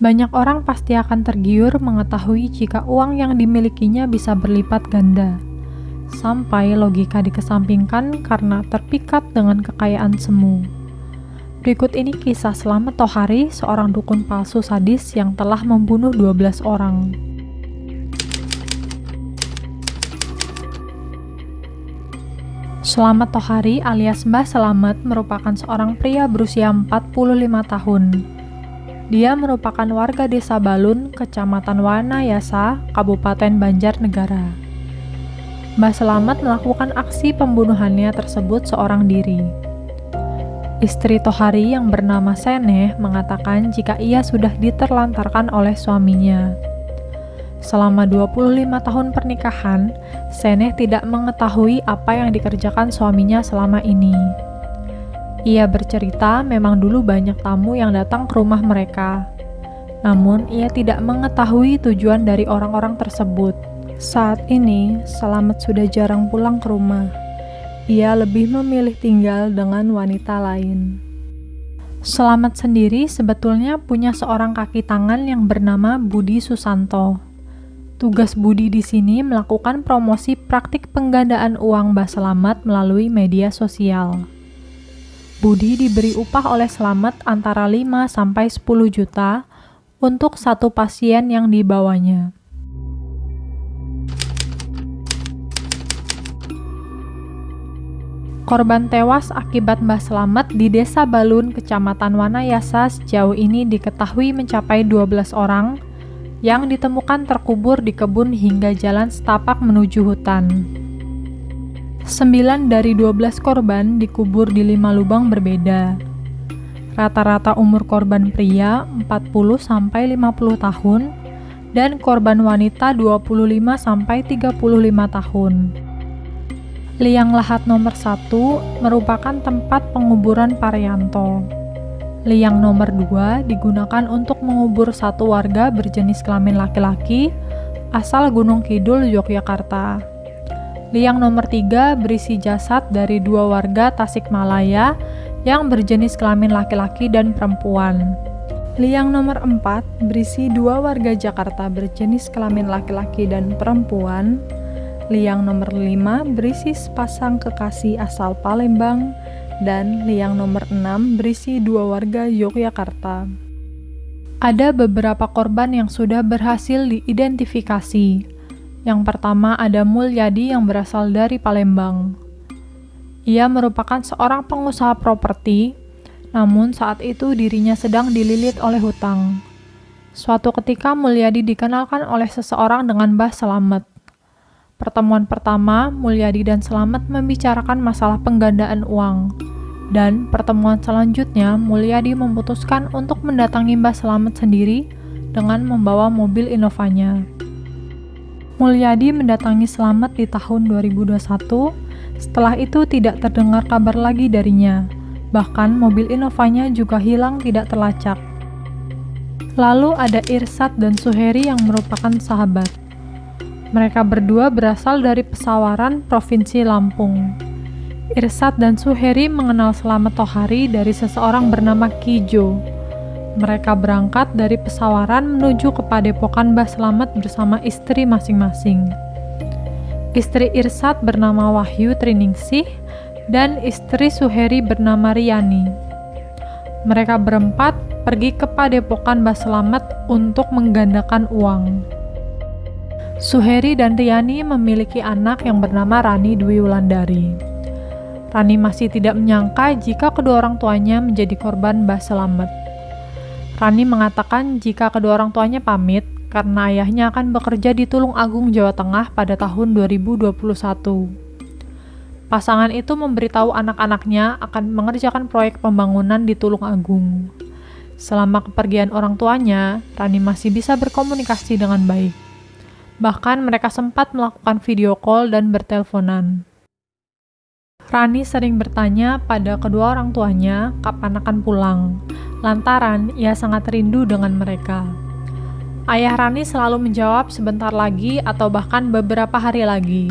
Banyak orang pasti akan tergiur mengetahui jika uang yang dimilikinya bisa berlipat ganda. Sampai logika dikesampingkan karena terpikat dengan kekayaan semu. Berikut ini kisah Slamet Tohari, seorang dukun palsu sadis yang telah membunuh 12 orang. Slamet Tohari alias Mbah Slamet merupakan seorang pria berusia 45 tahun. Dia merupakan warga desa Balun, Kecamatan Wanayasa, Kabupaten Banjarnegara. Mbah Slamet melakukan aksi pembunuhannya tersebut seorang diri. Istri Tohari yang bernama Seneh mengatakan jika ia sudah diterlantarkan oleh suaminya. Selama 25 tahun pernikahan, Seneh tidak mengetahui apa yang dikerjakan suaminya selama ini. Ia bercerita memang dulu banyak tamu yang datang ke rumah mereka. Namun, ia tidak mengetahui tujuan dari orang-orang tersebut. Saat ini, Slamet sudah jarang pulang ke rumah. Ia lebih memilih tinggal dengan wanita lain. Slamet sendiri sebetulnya punya seorang kaki tangan yang bernama Budi Susanto. Tugas Budi di sini melakukan promosi praktik penggandaan uang Mbah Slamet melalui media sosial. Budi diberi upah oleh Slamet antara 5-10 juta untuk satu pasien yang dibawanya. Korban tewas akibat Mbah Slamet di Desa Balun, Kecamatan Wanayasa sejauh ini diketahui mencapai 12 orang yang ditemukan terkubur di kebun hingga jalan setapak menuju hutan. 9 dari 12 korban dikubur di 5 lubang berbeda. Rata-rata umur korban pria 40-50 tahun dan korban wanita 25-35 tahun. Liang lahat nomor 1 merupakan tempat penguburan Paryanto. Liang nomor 2 digunakan untuk mengubur satu warga berjenis kelamin laki-laki asal Gunung Kidul, Yogyakarta. Liang nomor 3 berisi jasad dari 2 warga Tasikmalaya yang berjenis kelamin laki-laki dan perempuan. Liang nomor 4 berisi 2 warga Jakarta berjenis kelamin laki-laki dan perempuan. Liang nomor 5 berisi sepasang kekasih asal Palembang. Dan liang nomor 6 berisi 2 warga Yogyakarta. Ada beberapa korban yang sudah berhasil diidentifikasi. Yang pertama ada Mulyadi yang berasal dari Palembang. Ia merupakan seorang pengusaha properti, namun saat itu dirinya sedang dililit oleh hutang. Suatu ketika Mulyadi dikenalkan oleh seseorang dengan Mbah Slamet. Pertemuan pertama, Mulyadi dan Slamet membicarakan masalah penggandaan uang. Dan pertemuan selanjutnya, Mulyadi memutuskan untuk mendatangi Mbah Slamet sendiri dengan membawa mobil Innovanya. Mulyadi mendatangi Slamet di tahun 2021, setelah itu tidak terdengar kabar lagi darinya, bahkan mobil Innovanya juga hilang tidak terlacak. Lalu ada Irsad dan Suheri yang merupakan sahabat. Mereka berdua berasal dari Pesawaran, Provinsi Lampung. Irsad dan Suheri mengenal Slamet Tohari dari seseorang bernama Kijo. Mereka berangkat dari Pesawaran menuju ke Padepokan Mbah Slamet bersama istri masing-masing. Istri Irsad bernama Wahyu Triningsih dan istri Suheri bernama Riani. Mereka berempat pergi ke Padepokan Mbah Slamet untuk menggandakan uang. Suheri dan Riani memiliki anak yang bernama Rani Dwi Wulandari. Rani masih tidak menyangka jika kedua orang tuanya menjadi korban Mbah Slamet. Rani mengatakan jika kedua orang tuanya pamit karena ayahnya akan bekerja di Tulung Agung, Jawa Tengah pada tahun 2021. Pasangan itu memberitahu anak-anaknya akan mengerjakan proyek pembangunan di Tulung Agung. Selama kepergian orang tuanya, Rani masih bisa berkomunikasi dengan baik. Bahkan mereka sempat melakukan video call dan berteleponan. Rani sering bertanya pada kedua orang tuanya kapan akan pulang, lantaran ia sangat rindu dengan mereka. Ayah Rani selalu menjawab sebentar lagi atau bahkan beberapa hari lagi.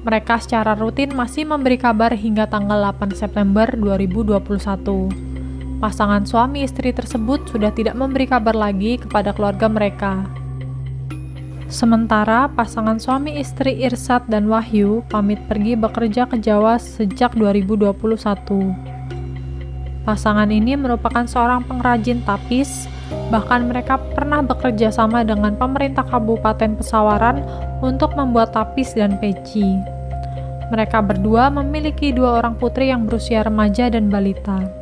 Mereka secara rutin masih memberi kabar hingga tanggal 8 September 2021. Pasangan suami istri tersebut sudah tidak memberi kabar lagi kepada keluarga mereka. Sementara pasangan suami istri Irsad dan Wahyu pamit pergi bekerja ke Jawa sejak 2021. Pasangan ini merupakan seorang pengrajin tapis, bahkan mereka pernah bekerja sama dengan pemerintah Kabupaten Pesawaran untuk membuat tapis dan peci. Mereka berdua memiliki 2 orang putri yang berusia remaja dan balita.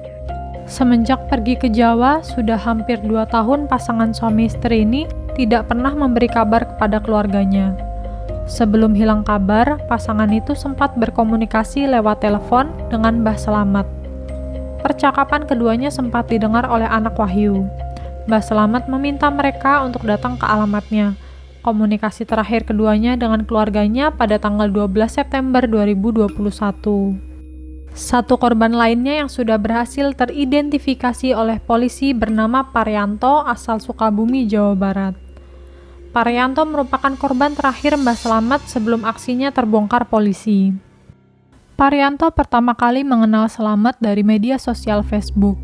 Semenjak pergi ke Jawa, sudah hampir 2 tahun pasangan suami istri ini tidak pernah memberi kabar kepada keluarganya. Sebelum hilang kabar, pasangan itu sempat berkomunikasi lewat telepon dengan Mbah Selamat. Percakapan keduanya sempat didengar oleh anak Wahyu. Mbah Selamat meminta mereka untuk datang ke alamatnya. Komunikasi terakhir keduanya dengan keluarganya pada tanggal 12 September 2021. Satu korban lainnya yang sudah berhasil teridentifikasi oleh polisi bernama Parianto asal Sukabumi, Jawa Barat. Parianto merupakan korban terakhir Mbah Selamat sebelum aksinya terbongkar polisi. Parianto pertama kali mengenal Selamat dari media sosial Facebook.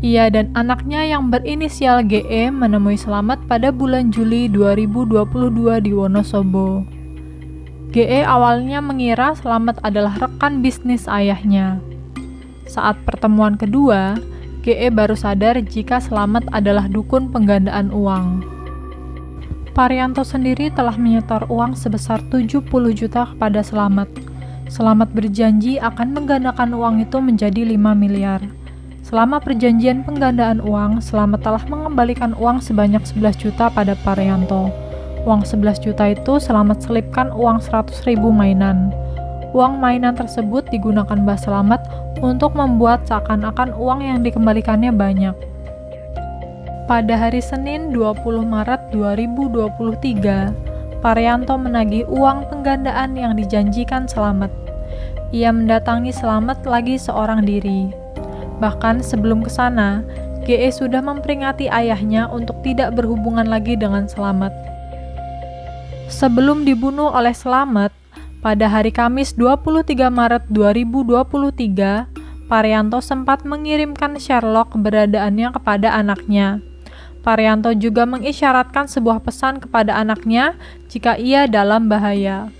Ia dan anaknya yang berinisial GE menemui Selamat pada bulan Juli 2022 di Wonosobo. GE awalnya mengira Selamat adalah rekan bisnis ayahnya. Saat pertemuan kedua, GE baru sadar jika Selamat adalah dukun penggandaan uang. Parianto sendiri telah menyetor uang sebesar 70 juta kepada Selamat. Selamat berjanji akan menggandakan uang itu menjadi 5 miliar. Selama perjanjian penggandaan uang, Selamat telah mengembalikan uang sebanyak 11 juta pada Parianto. Uang 11 juta itu Selamat selipkan uang 100.000 mainan. Uang mainan tersebut digunakan Mbah Selamat untuk membuat seakan-akan uang yang dikembalikannya banyak. Pada hari Senin 20 Maret 2023, Parianto menagih uang penggandaan yang dijanjikan Selamat. Ia mendatangi Selamat lagi seorang diri. Bahkan sebelum ke sana, GE sudah memperingati ayahnya untuk tidak berhubungan lagi dengan Selamat. Sebelum dibunuh oleh Selamat, pada hari Kamis 23 Maret 2023, Parianto sempat mengirimkan Sherlock keberadaannya kepada anaknya. Parianto juga mengisyaratkan sebuah pesan kepada anaknya jika ia dalam bahaya.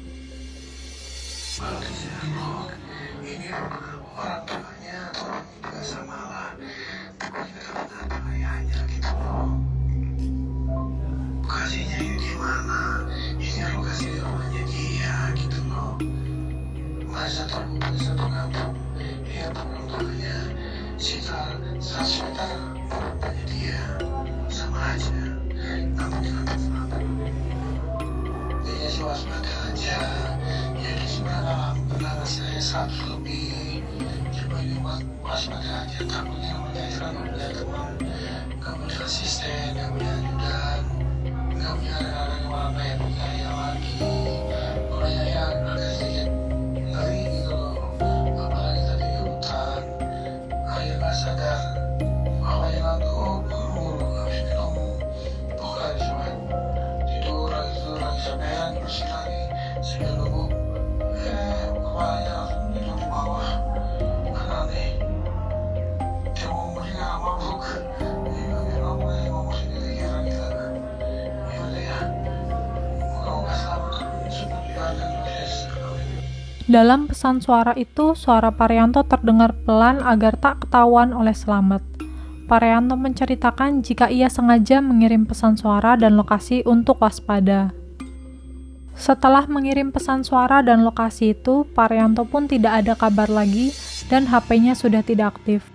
Dalam pesan suara itu, suara Parianto terdengar pelan agar tak ketahuan oleh Selamat. Parianto menceritakan jika ia sengaja mengirim pesan suara dan lokasi untuk waspada. Setelah mengirim pesan suara dan lokasi itu, Parianto pun tidak ada kabar lagi dan HP-nya sudah tidak aktif.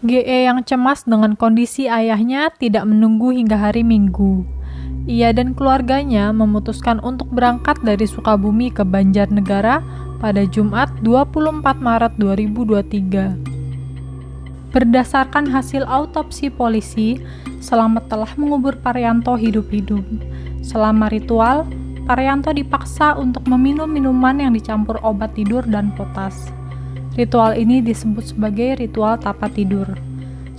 GE yang cemas dengan kondisi ayahnya tidak menunggu hingga hari Minggu. Ia dan keluarganya memutuskan untuk berangkat dari Sukabumi ke Banjarnegara pada Jumat 24 Maret 2023. Berdasarkan hasil autopsi polisi, Selamat telah mengubur Parianto hidup-hidup. Selama ritual, Parianto dipaksa untuk meminum minuman yang dicampur obat tidur dan potas. Ritual ini disebut sebagai ritual tapa tidur.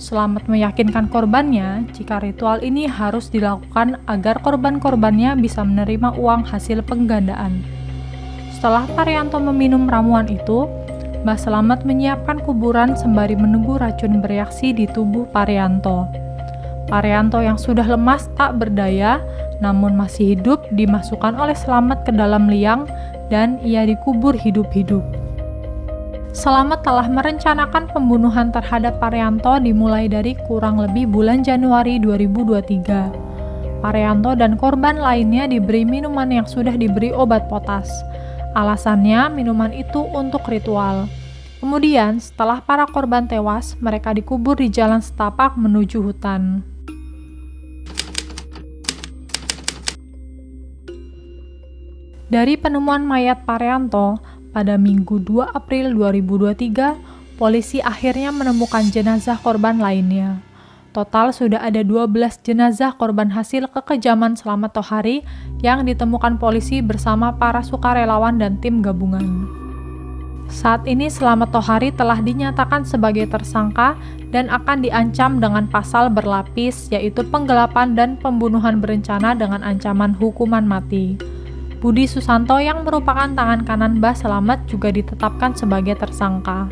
Selamat meyakinkan korbannya jika ritual ini harus dilakukan agar korban-korbannya bisa menerima uang hasil penggandaan. Setelah Parianto meminum ramuan itu, Mbah Slamet menyiapkan kuburan sembari menunggu racun bereaksi di tubuh Parianto. Parianto yang sudah lemas tak berdaya, namun masih hidup, dimasukkan oleh Slamet ke dalam liang dan ia dikubur hidup-hidup. Slamet telah merencanakan pembunuhan terhadap Parianto dimulai dari kurang lebih bulan Januari 2023. Parianto dan korban lainnya diberi minuman yang sudah diberi obat potas. Alasannya, minuman itu untuk ritual. Kemudian, setelah para korban tewas, mereka dikubur di jalan setapak menuju hutan. Dari penemuan mayat Parianto, pada Minggu 2 April 2023, polisi akhirnya menemukan jenazah korban lainnya. Total sudah ada 12 jenazah korban hasil kekejaman Slamet Tohari yang ditemukan polisi bersama para sukarelawan dan tim gabungan. Saat ini Slamet Tohari telah dinyatakan sebagai tersangka dan akan diancam dengan pasal berlapis, yaitu penggelapan dan pembunuhan berencana dengan ancaman hukuman mati. Budi Susanto yang merupakan tangan kanan Mbah Slamet juga ditetapkan sebagai tersangka.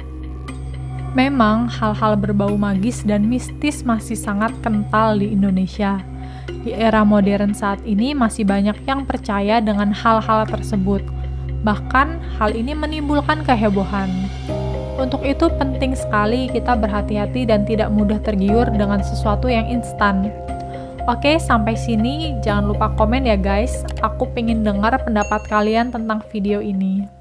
Memang hal-hal berbau magis dan mistis masih sangat kental di Indonesia. Di era modern saat ini masih banyak yang percaya dengan hal-hal tersebut. Bahkan hal ini menimbulkan kehebohan. Untuk itu penting sekali kita berhati-hati dan tidak mudah tergiur dengan sesuatu yang instan. Oke, sampai sini. Jangan lupa komen ya guys. Aku pengen dengar pendapat kalian tentang video ini.